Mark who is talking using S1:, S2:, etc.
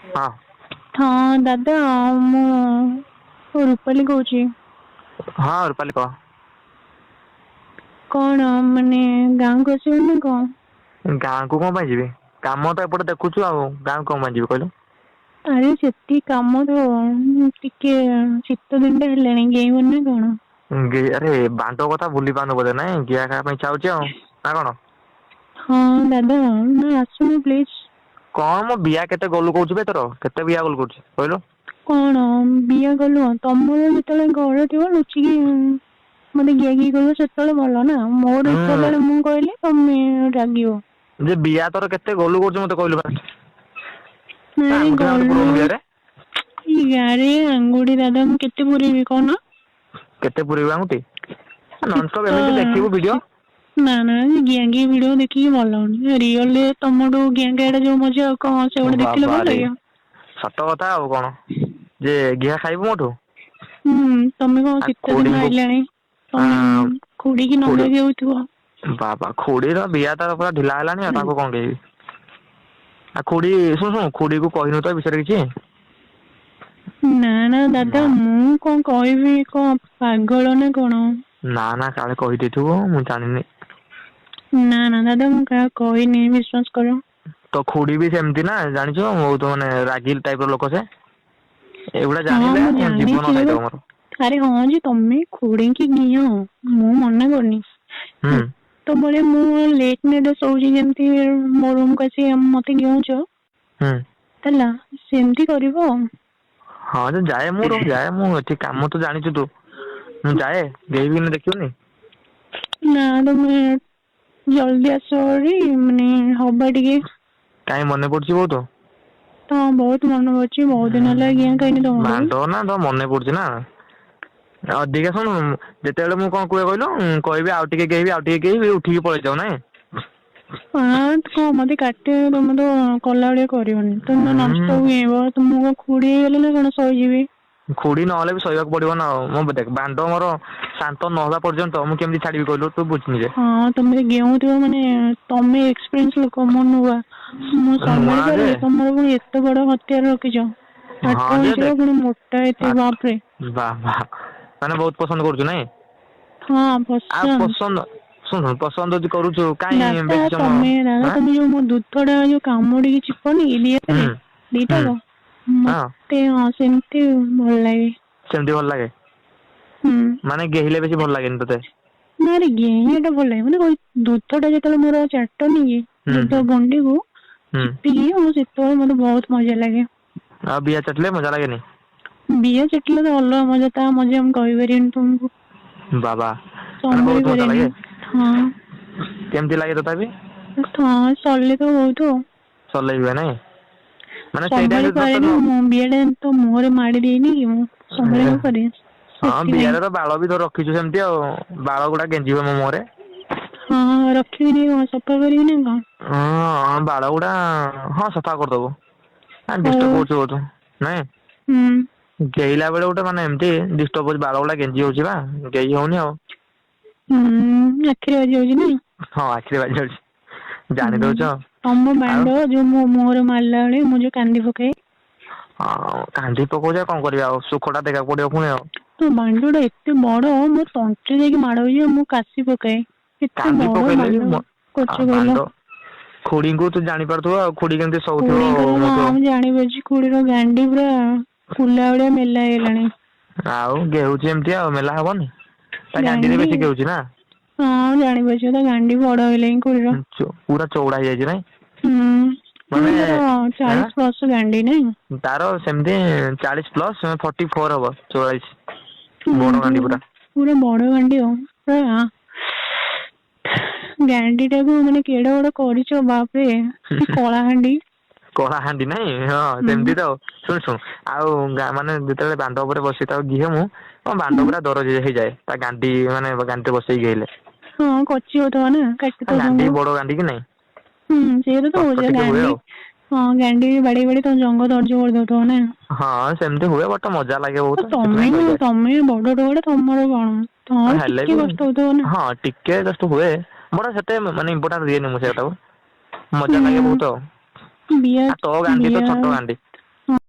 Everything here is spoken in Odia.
S1: ହଁ
S2: ହଁ ଦାଦା ମୁଁ ରୂପାଲି କହୁଛି।
S1: ହଁ ରୂପାଲି କହ।
S2: କଣ ମାନେ ଗାଁକୁ ଆସିବ ନା କଣ?
S1: ଗାଁକୁ କଣ ପାଇଁ ଯିବି କାମ ତ ଏପଟେ ଦେଖୁଛୁ ଆଉ ଗାଁକୁ କଣ ପାଇଁ ଯିବି କହିଲୁ।
S2: ଆରେ ସେତିକି କାମ ତ ଟିକେ ଶୀତ ଦିନଟା ହେଲାଣି ଗେଇବନି ନା କଣ?
S1: ଆରେ ବାଣ୍ଡ କଥା ଭୁଲି ପାରୁନୁ ବୋଧେ ନାଇଁ ଗିଆ ଖାଇବା ପାଇଁ ଇଚ୍ଛା ହଉଛି ଆଉ ନା କଣ?
S2: ହଁ ଦାଦା ନା ଆସୁନୁ ପ୍ଲିଜ।
S1: କଣ ମୋ ବିଆ କେତେ ଗଲୁ କହୁଛୁ ବେ ତୋର କେତେ ବିଆ ଗଲୁ କରୁଛୁ କହିଲୁ?
S2: କଣ ବିଏ କଲୁ ତମର ଯେତେବେଳେ ଘରେ ଥିବ ଲୁଚିକି ମତେ ଘିଆ ଘି କରିବ ସେତେବେଳେ ଭଲ ନା ମୋର ଇଚ୍ଛା
S1: ହୁଁ
S2: ହେଲାବେଳେ ମୁଁ କହିଲି ତମେ ରାଗିବ।
S1: ଯେ ବିୟା ତୋର କେତେ ଗଲୁ କରୁଛୁ ମତେ କହିଲୁ ଫାଷ୍ଟ?
S2: ନାଇଁ
S1: ଆଙ୍ଗୁଠି ଫାଙ୍ଗୁଠି
S2: ଗଲୁ
S1: ପୁରଉନୁ ବିଆରେ
S2: ଗାରେ ଆଙ୍ଗୁଠି ଦାଦା ମୁଁ କେତେ ପୁରେଇବି କହୁନ?
S1: କେତେ ପୁରେଇବୁ ଆଙ୍ଗୁଠି ନନଷ୍ଟପ
S2: ଶୀତ
S1: ଏମିତି ଦେଖିବୁ ଭିଡିଓ।
S2: ନା ନା ଗେଁ ଗେଁ ଭିଡିଓ ଦେଖିକି ଭଲ ଲାଗୁନି ରିଅଲରେ ତମଠୁ ଗେଁ ଗାଁ ଟା ଯୋଉ ମଜା ଆଉ କଣ ସେଗୁଡା ଦେଖିଲେ ଭଲ
S1: ବାବାରେ
S2: ଲାଗିବ।
S1: ସତ କଥା ଆଉ କଣ ଯେ ଘିଆ ଖାଇବୁ ମୋଠୁ?
S2: ହୁଁ ତମେ କଣ
S1: ଆ
S2: ଶୀତ ଦିନ
S1: ଖୁଡିଙ୍କୁ
S2: ଆଇଲାଣି
S1: ଆ
S2: ତମେ ଖୁଡିକି
S1: ଖୁଡି
S2: ନଗେଇକି ହଉଥିବ।
S1: ବାବା ଖୁଡିର ବିୟା ତାର ପୁରା ଢିଲା ହେଲାଣି ଆଉ ତାକୁ କଣ କହିବି? ଆଉ ଖୁଡି ଶୁଣୁ ଖୁଡିକୁ କହିନୁ ତ ଏ ବିଷୟରେ କିଛି?
S2: ନା ନା ଦାଦା ମୁଁ କଣ କହିବି କଣ ପାଗଳ ନା କଣ?
S1: ନା ନା କାଳେ କହିଦେଇଥିବୁ ମୁଁ ଜାଣିନି।
S2: ନା ନା ଦାଦା ମୁଁ କାହାକୁ କହିନି ବିଶ୍ଵାସ କର।
S1: ତ ଖୁଡି ବି ସେମିତି ନା ଜାଣିଛ ବହୁତ ମାନେ ରାଗିଲ ଟାଇପ ର ଲୋକ ସେ। ଏଇଗୁଡା
S2: ହଁ
S1: ଜାଣିଲେ
S2: ମୁଁ
S1: ମୋ ଜୀବନ
S2: ଜାଣିଛି
S1: ଖାଇଦବ ମୋର।
S2: ଆରେ ହଁ ଯେ ତମେ ଖୁଡିକି ଘିଅ ମୁଁ ମନା କରୁନି।
S1: ହୁଁ
S2: ସେତେବେଳେ ମୁଁ ଲେଟ ନାଇଟରେ ଶୋଉଛି ଯେମିତି ମୋ ରୁମକୁ ଆସି ମତେ ଗିଳୁଛ
S1: ହୁଁ
S2: ହେଲା ସେମିତି କରିବ ଆଉ।
S1: ହଁ ଯେ ଯାଏ ମୁଁ ରୁମ ଯାଏ ମୁଁ ଏଠି କାମ ତ ଜାଣିଛୁ ତୁ ମୁଁ ଯାଏ ଗେଇବିନି ଦେଖିବୁନି।
S2: ନା ତମେ ଜଲଦି ଆସ ଭାରି ମାନେ ହବା ଟିକେ।
S1: କାଇଁ ମନେ ପଡୁଛି ବହୁତ?
S2: ହଁ ବହୁତ ମନେ ପଡୁଛି ବହୁତ ଦିନ ହେଲା ଘିଅ ଖାଇନି ତମଠୁ।
S1: ବାଣ୍ଡ ନା ତ ମନେ ପଡୁଛି ନା ଅଧିକା ଶୁଣୁ ଯେତେବେଳେ ମୁଁ କଣ କୁହେ କହିଲୁ କହିବି ଆଉ ଟିକେ ଗେଇବି ଆଉ ଟିକେ ଗେଇବି ଉଠିକି ପଳେଇ ଯାଉ ନାଇଁ?
S2: ହଁ କଣ ମତେ କାଟିବ ତମେ ତ କଲା ଭଳିଆ କରିବନି ତମେ ତ ନନଷ୍ଟପ
S1: ହୁଁ
S2: ଗେଇବ। ତ ମୁଁ କଣ ଖୁଡି ହେଇଗଲି ନା କଣ ସହିଯିବି।
S1: ଖୁଡି ନହେଲେ ବି ସହିବାକୁ ପଡିବ ନା ଆଉ ମୁଁ ଦେଖ ବାଣ୍ଡ ମୋର ଶାନ୍ତ ନହବା ପର୍ଯ୍ୟନ୍ତ ମୁଁ କେମିତି ଛାଡିବି କହିଲୁ ତୁ ବୁଝ ନିଜେ।
S2: ହଁ ତମେ ଗେଉଁଥିବ ମାନେ ତମେ ଏକ୍ସପିରିଏନ୍ସ ଲୋକ ମୁଁ ନୂଆ। ମୁଁ ସମ୍ଭାଳି
S1: ଯେ
S2: ପାରିବି ତମର ପୁଣି ଏତେ ବଡ ହତିଆର ରଖିଛ।
S1: ହଁ
S2: ଆଠ
S1: ଯେ
S2: ଇଞ୍ଚର
S1: ଦେଖ
S2: ପୁଣି ମୋଟା ଏତେ ବାପରେ।
S1: ବା ବା ମାନେ ବହୁତ ପସନ୍ଦ କରୁଛୁ ନାଇଁ? ଆଉ ପସନ୍ଦ ଶୁଣୁ ପସନ୍ଦ ଯଦି କରୁଛୁ କାଇଁ
S2: ଦାଦା
S1: ବେଶୀ ସମୟ
S2: ତମେ ଦାଦା
S1: ଆଁ
S2: ତମେ ଯୋଉ ମୋ ଦୁଧଟା ଯୋଉ କାମୁଡିକି ଚିପନି
S1: ହୁଁ
S2: ଦିଆରେ
S1: ହୁଁ
S2: ଦିଟାକ
S1: ହଁ
S2: ମତେ ସେମିତି ଭଲ ଲାଗେ।
S1: ସେମିତି ଭଲ ଲାଗେ
S2: ହୁଁ
S1: ମାନେ ଗେହିଲେ ବେଶୀ ଭଲ ଲାଗେନି ତୋତେ?
S2: ନାରେ ଗେହିବା ଟା ଭଲ ଲାଗେ ମାନେ ଦୁଧ ଟା ଯେତେବେଳେ ମୋର ଚାଟନି କି
S1: ହୁଁ
S2: ଦୁଧ
S1: ହୁଁ
S2: ଗଣ୍ଡିକୁ
S1: ହୁଁ
S2: ଚିପିକି ସେତେବେଳେ ମତେ ବହୁତ ମଜା ଲାଗେ।
S1: ଆଉ ବିଆ ଚାଟିଲେ ମଜା ଲାଗେନି?
S2: ବିଆ ଚିଟିଲେ ତ ଅଲଗା ମଜା ତା ମଜା ମୁଁ କହିପାରିବିନି ତମକୁ।
S1: ବାବା ମାନେ
S2: ସମ୍ଭାଳି
S1: ବହୁତ ମଜା
S2: ପାରିବିନି
S1: ଲାଗେ
S2: ହଁ
S1: କେମିତି ଲାଗେ ତଥାପି?
S2: ହଁ ସରିଲେ ତ ବହୁତ ଆଉ।
S1: ସରିଲେ ବି ନାଇଁ? ମାନେ ସେଇ
S2: ସମ୍ଭାଳି
S1: ଟାଇମରେ ତତେ
S2: ପାରେନି ମୁଁ ବିଆଟା ତ ମୁହଁରେ ମାଡି ଦେଇନି କି ମୁଁ ସମ୍ଭାଳି କଣ ପାରିବି।
S1: ହଁ
S2: ସେଥିପାଇଁ
S1: ବିୟାରେ ତ ବାଳ ବି ତ ରଖିଛୁ ସେମିତି ଆଉ ବାଳ ଗୁଡା ଗେଞ୍ଜିବ ମୋ ମୁହଁରେ।
S2: ହଁ ରଖିବିନି କଣ ସଫା କରିବି ନା କଣ?
S1: ହଁ ବାଳ ଗୁଡା ହଁ ସଫା କରିଦବୁ।
S2: ହଉ
S1: ଡିଷ୍ଟର୍ବ ହଉଛୁ ବହୁତ ନାଇଁ?
S2: ହୁଁ
S1: ଗେଇଲା ବେଳେ ଗୋଟେ ମାନେ ଏମିତି ଡିଷ୍ଟର୍ବ ହଉଛି ବାଳ ଗୁଡା ଗେଞ୍ଜି ହଉଛି ବା ଗେଇ ହଉନି ଆଉ।
S2: ହୁଁ ଆଖିରେ ବାଜି ଯାଉଛି ନାଇଁ?
S1: ହଁ ଆଖିରେ ବାଜି ଯାଉଛି। ଜାଣି
S2: ହୁଁ
S1: ଦଉଛ
S2: ତମ
S1: ଆଉ
S2: ବାଣ୍ଡ ଯୋଉ ମୋ ମୁହଁରେ ମାରିଲା ବେଳେ ମୁଁ ଯୋଉ କାନ୍ଦି ପକାଏ।
S1: ହଁ କାନ୍ଦି ପକଉଛ କଣ କରିବା ଆଉ ସୁଖ ଟା ଦେବାକୁ ପଡିବ ପୁଣି ଆଉ।
S2: ତୋ ବାଣ୍ଡ ଟା ଏତେ ବଡ ମୋ ତଣ୍ଟିରେ ଯାଇକି ମାଡ଼ ହେଇଯିବ ମୁଁ କାଶି ପକାଏ। କେତେ
S1: କାନ୍ଦି
S2: ବଡ
S1: ପକେଇଲେ ବି
S2: ବାଣ୍ଡ କରୁଛ କହିଲ?
S1: ବାଣ୍ଡ ଖୁଡିଙ୍କୁ ତୁ ଜାଣିପାରୁଥିବୁ ଆଉ ଖୁଡି କେମିତି ସହୁଥିବ
S2: ଖୁଡିଙ୍କର ହଁ
S1: ମୋଠୁ।
S2: ମୁଁ ଜାଣିପାରୁଛି ଖୁଡୀର ଗାଣ୍ଡି ପୁରା କୁଲା ଭଳିଆ ମେଲା ହେଇଗଲାଣି।
S1: ଆଉ ଗେହୁଛି ଏମିତି ଆଉ ମେଲା ହବନି ତା ଗାଣ୍ଡିରେ
S2: ଗାଣ୍ଡି
S1: ବେଶୀ ଗେହୁଛି ନା?
S2: ହଁ ଜାଣିପାରୁଛି ତା ଗାଣ୍ଡି ବଡ ହେଇଗଲାଣି ଖୁଡିର।
S1: ପୁରା ଚଉଡା ହେଇଯାଇଛି ନାଇଁ?
S2: ହୁଁ
S1: ମାନେ
S2: ତାର
S1: ଆଁ
S2: 40+ ଗାଣ୍ଡି ନାଇଁ?
S1: ତାର ସେମିତି 40+ 44 ହବ 44।
S2: ହୁଁ
S1: ବଡ ଗାଣ୍ଡି ପୁରା।
S2: ପୁରା ବଡ ଗାଣ୍ଡି ଆଉ ପୁରା ଗାଣ୍ଡି ଟାକୁ ମାନେ କେଡ ବଡ କରିଛ ବାପରେ କି କଳାହାଣ୍ଡି।
S1: କଳାହାଣ୍ଡି ନାଇଁ ହଁ
S2: ହୁଁ
S1: ସେମିତି ତ ଆଉ। ଶୁଣୁ ଶୁଣୁ ଆଉ ମାନେ ଯେତେବେଳେ ବାଣ୍ଡ ଉପରେ ବସିଥାଉ ଘିଅ ମୁଁ ମୋ ବାଣ୍ଡ ପୁରା ଦରଜ ହେଇଯାଏ ତା ଗାଣ୍ଡି ମାନେ ଗାଣ୍ଡିରେ ବସେଇ ଗେଇଲେ।
S2: ହଁ କଚି ହଉଥିବ ନା କାଟୁଥିବ
S1: ଗାଣ୍ଡି
S2: ତମକୁ।
S1: ବଡ ଗାଣ୍ଡି କି ନାଇଁ
S2: ହୁଁ ସେଇଟା ତ
S1: କଷ୍ଟ
S2: କହୁଛ
S1: ଟିକେ ହୁଏ
S2: ଗାଣ୍ଡି
S1: ଆଉ।
S2: ହଁ ଗାଣ୍ଡି ବାଡେଇ ବାଡେଇ ତମ ଜଙ୍ଘ ଦର୍ଜ କରିଦଉଥିବ ନା?
S1: ହଁ ସେମିତି ହୁଏ ବଟ ମଜା ଲାଗେ ବହୁତ
S2: ତମେ
S1: ସେଥିପାଇଁ ସହିଯାଏ।
S2: ତମେ ବଡ ଟୋକାଟା ତମର କଣ ତମର
S1: ହେଲେ
S2: ଟିକେ
S1: ବି
S2: କଷ୍ଟ ହଉଥିବ ନା।
S1: ହଁ ଟିକେ ଜଷ୍ଟ ହୁଏ ବଟ ସେତେ ମାନେ ଇମ୍ପୋର୍ଟାଣ୍ଟ ଦିଏନି ମୁଁ ସେଇଟାକୁ। ମଜା ଲାଗେ
S2: ହୁଁ
S1: ବହୁତ ଆଉ
S2: ବିଆ
S1: ଆଉ ତୋ ଗାଣ୍ଡି ତ
S2: ବିଆ
S1: ଛୋଟ ଗାଣ୍ଡି।